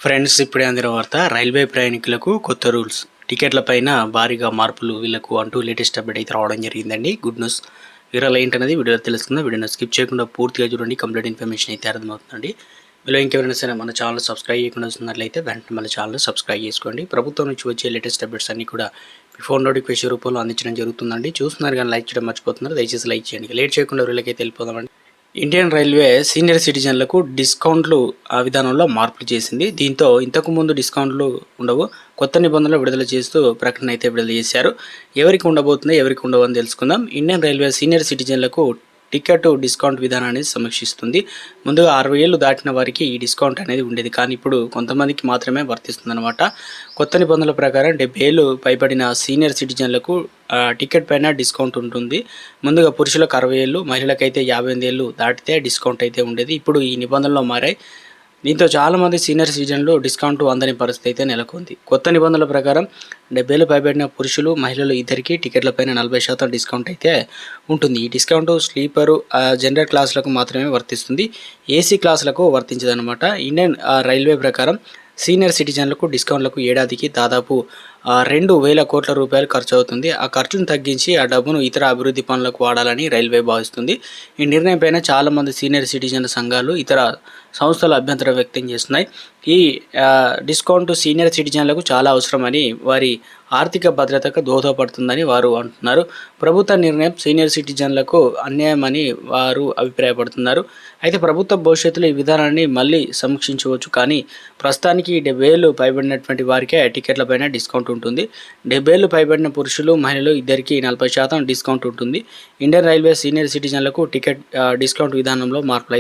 Friends, ఇప్పుడే అందిన వార్త. రైల్వే ప్రయాణికులకు కొత్త రూల్స్, టికెట్ల పైన భారీగా మార్పులు వీళ్ళకు అంటూ లేటెస్ట్ అప్డేట్ అయితే రావడం జరిగిందండి. Good news. వివరాలు ఏంటనేది వీడియో తెలుసుకుందాం. వీడియోని స్కిప్ చేయకుండా పూర్తిగా చూడండి. కంప్లీట్ ఇన్ఫర్మేషన్ అయితే అర్థమవుతుందండి. మీలో ఇంకెవరైనా సరే మన ఛానల్ సబ్స్క్రైబ్ చేయకుండా వస్తున్నట్లయితే వెంటనే మన ఛానల్ సబ్స్క్రైబ్ చేసుకోండి. ప్రభుత్వం నుంచి వచ్చే లేటెస్ట్ అప్డేట్స్ అన్ని కూడా బిఫోర్ నోటిఫికేషన్ రూపంలో అందించడం జరుగుతుందండి. చూస్తున్నారు కానీ లైక్ చేయడం మర్చిపోతున్నారు. దయచేసి లైక్ చేయండి. లేట్ చేయకుండా వీళ్ళకైతే వెళ్ళిపోదామండి. ఇండియన్ రైల్వే సీనియర్ సిటిజన్లకు డిస్కౌంట్లు విధానంలో మార్పులు చేసింది. దీంతో ఇంతకుముందు డిస్కౌంట్లు ఉండవు. కొత్త నిబంధనలు విడుదల చేస్తూ ప్రకటన అయితే విడుదల చేశారు. ఎవరికి ఉండబోతుందో ఎవరికి ఉండవు అని తెలుసుకుందాం. ఇండియన్ రైల్వే సీనియర్ సిటిజన్లకు టికెట్ డిస్కౌంట్ విధానాన్ని సమీక్షిస్తుంది. ముందుగా 60 ఏళ్ళు దాటిన వారికి ఈ డిస్కౌంట్ అనేది ఉండేది, కానీ ఇప్పుడు కొంతమందికి మాత్రమే వర్తిస్తుందన్నమాట. కొత్త నిబంధనల ప్రకారం 70 ఏళ్ళు పైబడిన సీనియర్ సిటిజన్లకు టికెట్ పైన డిస్కౌంట్ ఉంటుంది. ముందుగా పురుషులకు 60 ఏళ్ళు, మహిళలకైతే 58 ఏళ్ళు దాటితే డిస్కౌంట్ అయితే ఉండేది. ఇప్పుడు ఈ నిబంధనలు మారాయి. దీంతో చాలామంది సీనియర్ సిటిజన్లు డిస్కౌంట్ అందని పరిస్థితి అయితే నెలకొంది. కొత్త నిబంధనల ప్రకారం 70 ఏళ్ళు పైబడిన పురుషులు, మహిళలు ఇద్దరికి టికెట్లపైన 40% డిస్కౌంట్ అయితే ఉంటుంది. ఈ డిస్కౌంట్ స్లీపరు, జనరల్ క్లాసులకు మాత్రమే వర్తిస్తుంది. ఏసీ క్లాసులకు వర్తించదన్నమాట. ఇండియన్ రైల్వే ప్రకారం సీనియర్ సిటిజన్లకు డిస్కౌంట్లకు ఏడాదికి దాదాపు 2,000 కోట్ల రూపాయలు ఖర్చు అవుతుంది. ఆ ఖర్చును తగ్గించి ఆ డబ్బును ఇతర అభివృద్ధి పనులకు వాడాలని రైల్వే భావిస్తుంది. ఈ నిర్ణయం పైన చాలామంది సీనియర్ సిటిజన్ల సంఘాలు, ఇతర సంస్థలు అభ్యంతరం వ్యక్తం చేస్తున్నాయి. ఈ డిస్కౌంట్ సీనియర్ సిటిజన్లకు చాలా అవసరమని, వారి ఆర్థిక భద్రతకు దోహదపడుతుందని వారు అంటున్నారు. ప్రభుత్వ నిర్ణయం సీనియర్ సిటిజన్లకు అన్యాయమని వారు అభిప్రాయపడుతున్నారు. అయితే ప్రభుత్వ భవిష్యత్తులో ఈ విధానాన్ని మళ్ళీ సమీక్షించవచ్చు, కానీ ప్రస్తుతానికి 70 ఏళ్ళు పైబడినటువంటి వారికే టికెట్లపైన డిస్కౌంట్ ఉంటుంది. 70 ఏళ్ళు పైబడిన పురుషులు, మహిళలు ఇద్దరికి 40% డిస్కౌంట్ ఉంటుంది. ఇండియన్ రైల్వే సీనియర్ సిటిజన్లకు టికెట్ డిస్కౌంట్ విధానంలో మార్పులు